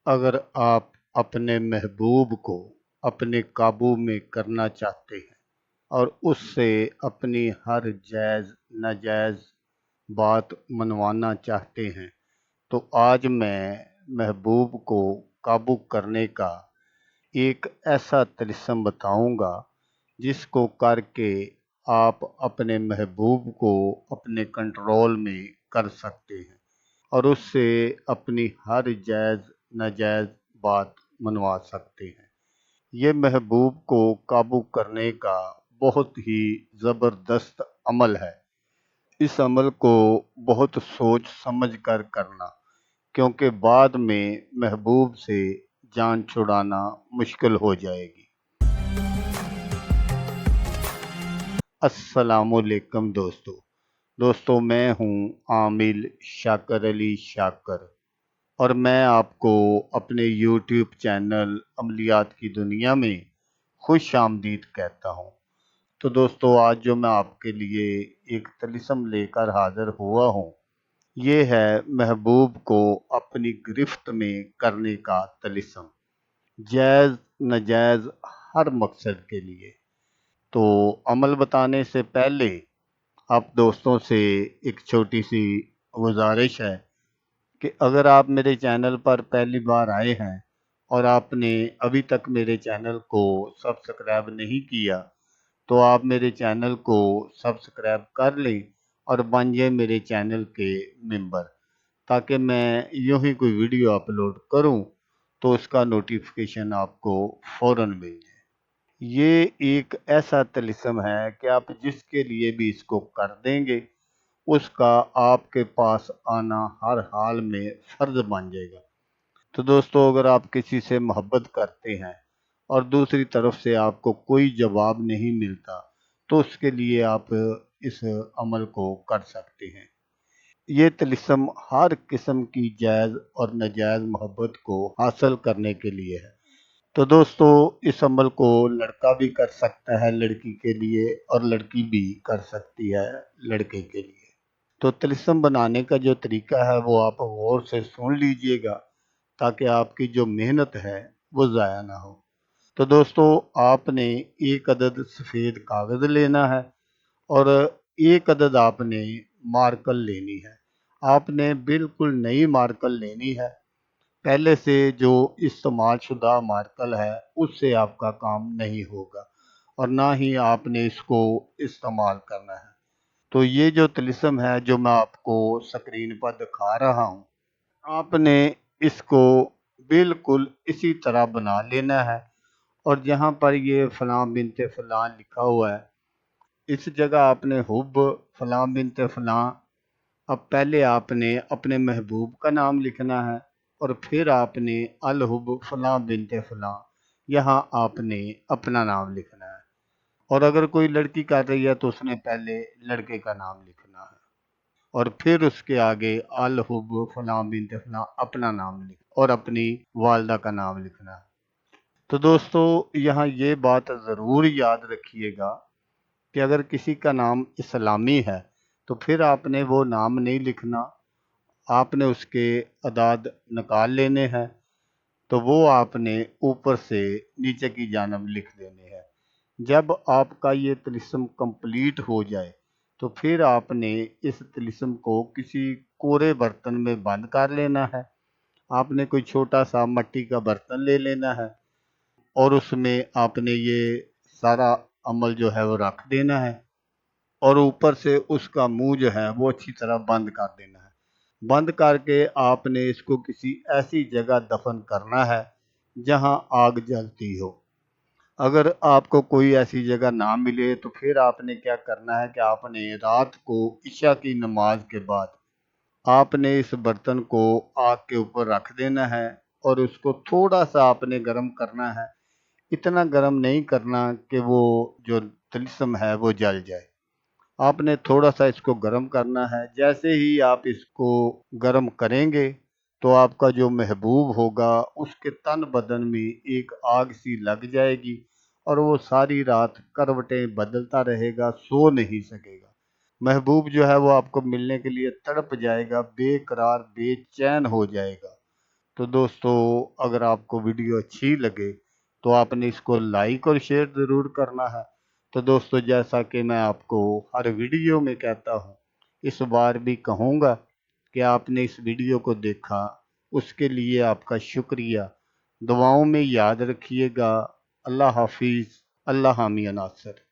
अगर आप अपने महबूब को अपने काबू में करना चाहते हैं और उससे अपनी हर जायज़ नाजायज़ बात मनवाना चाहते हैं तो आज मैं महबूब को काबू करने का एक ऐसा तिलिस्म बताऊंगा जिसको करके आप अपने महबूब को अपने कंट्रोल में कर सकते हैं और उससे अपनी हर जायज़ नाजायज़ बात मनवा सकते हैं। ये महबूब को काबू करने का बहुत ही ज़बरदस्त अमल है। इस अमल को बहुत सोच समझ कर करना, क्योंकि बाद में महबूब से जान छुड़ाना मुश्किल हो जाएगी। अस्सलामुअलैकुम दोस्तों, मैं हूँ आमिल शाकर अली शाकर और मैं आपको अपने यूट्यूब चैनल अमलियात की दुनिया में खुश आमदीद कहता हूँ। तो दोस्तों, आज जो मैं आपके लिए एक तिलिस्म लेकर हाज़िर हुआ हूँ, ये है महबूब को अपनी गिरफ्त में करने का तिलिस्म, जायज़ नाजायज़ हर मकसद के लिए। तो अमल बताने से पहले आप दोस्तों से एक छोटी सी गुजारिश है कि अगर आप मेरे चैनल पर पहली बार आए हैं और आपने अभी तक मेरे चैनल को सब्सक्राइब नहीं किया तो आप मेरे चैनल को सब्सक्राइब कर लें और बन जाए मेरे चैनल के मेंबर, ताकि मैं यूं ही कोई वीडियो अपलोड करूं तो उसका नोटिफिकेशन आपको फ़ौरन मिल जाए। ये एक ऐसा तिलिस्म है कि आप जिसके लिए भी इसको कर देंगे उसका आपके पास आना हर हाल में फ़र्ज बन जाएगा। तो दोस्तों, अगर आप किसी से मोहब्बत करते हैं और दूसरी तरफ से आपको कोई जवाब नहीं मिलता तो उसके लिए आप इस अमल को कर सकते हैं। ये तिलिस्म हर किस्म की जायज़ और नाजायज़ मोहब्बत को हासिल करने के लिए है। तो दोस्तों, इस अमल को लड़का भी कर सकता है लड़की के लिए और लड़की भी कर सकती है लड़के के लिए। तो तिलिस्म बनाने का जो तरीका है वो आप गौर से सुन लीजिएगा, ताकि आपकी जो मेहनत है वो ज़ाया ना हो। तो दोस्तों, आपने एक अदद सफ़ेद कागज़ लेना है और एक अदद आपने मार्कर लेनी है। आपने बिल्कुल नई मार्कर लेनी है, पहले से जो इस्तेमाल शुदा मार्कर है उससे आपका काम नहीं होगा और ना ही आपने इसको इस्तेमाल करना है। तो ये जो तिलिस्म है जो मैं आपको स्क्रीन पर दिखा रहा हूँ, आपने इसको बिल्कुल इसी तरह बना लेना है और जहाँ पर ये फ़लाँ बिनते फ़लाँ लिखा हुआ है, इस जगह आपने हुब फ़लाँ बिनते फ़लाँ, अब पहले आपने अपने महबूब का नाम लिखना है और फिर आपने अल हुब फ़लाँ बिनते फ़लाँ, यहाँ आपने अपना नाम लिखना है। और अगर कोई लड़की कर रही है तो उसने पहले लड़के का नाम लिखना है और फिर उसके आगे अल हुब फ़लाँ बिनते फ़लाँ अपना नाम लिख और अपनी वालदा का नाम लिखना है। तो दोस्तों, यहाँ ये बात ज़रूर याद रखिएगा कि अगर किसी का नाम इस्लामी है तो फिर आपने वो नाम नहीं लिखना, आपने उसके अदाद निकाल लेने हैं तो वो आपने ऊपर से नीचे की जानब लिख देने हैं। जब आपका ये तिलिस्म कंप्लीट हो जाए तो फिर आपने इस तिलिस्म को किसी कोरे बर्तन में बंद कर लेना है। आपने कोई छोटा सा मिट्टी का बर्तन ले लेना है और उसमें आपने ये सारा अमल जो है वो रख देना है और ऊपर से उसका मुंह जो है वो अच्छी तरह बंद कर देना है। बंद करके आपने इसको किसी ऐसी जगह दफन करना है जहां आग जलती हो। अगर आपको कोई ऐसी जगह ना मिले तो फिर आपने क्या करना है कि आपने रात को इशा की नमाज के बाद आपने इस बर्तन को आग के ऊपर रख देना है और उसको थोड़ा सा आपने गर्म करना है। इतना गर्म नहीं करना कि वो जो तिलिस्म है वो जल जाए। आपने थोड़ा सा इसको गर्म करना है। जैसे ही आप इसको गर्म करेंगे तो आपका जो महबूब होगा उसके तन बदन में एक आग सी लग जाएगी और वो सारी रात करवटें बदलता रहेगा, सो नहीं सकेगा। महबूब जो है वो आपको मिलने के लिए तड़प जाएगा, बेकरार बेचैन हो जाएगा। تو دوستوں اگر آپ کو ویڈیو اچھی لگے تو آپ نے اس کو لائک اور شیئر ضرور کرنا ہے۔ تو دوستوں جیسا کہ میں آپ کو ہر ویڈیو میں کہتا ہوں، اس بار بھی کہوں گا کہ آپ نے اس ویڈیو کو دیکھا، اس کے لیے آپ کا شکریہ۔ دعاؤں میں یاد رکھیے گا۔ اللہ حافظ۔ اللہ حامی ناصر۔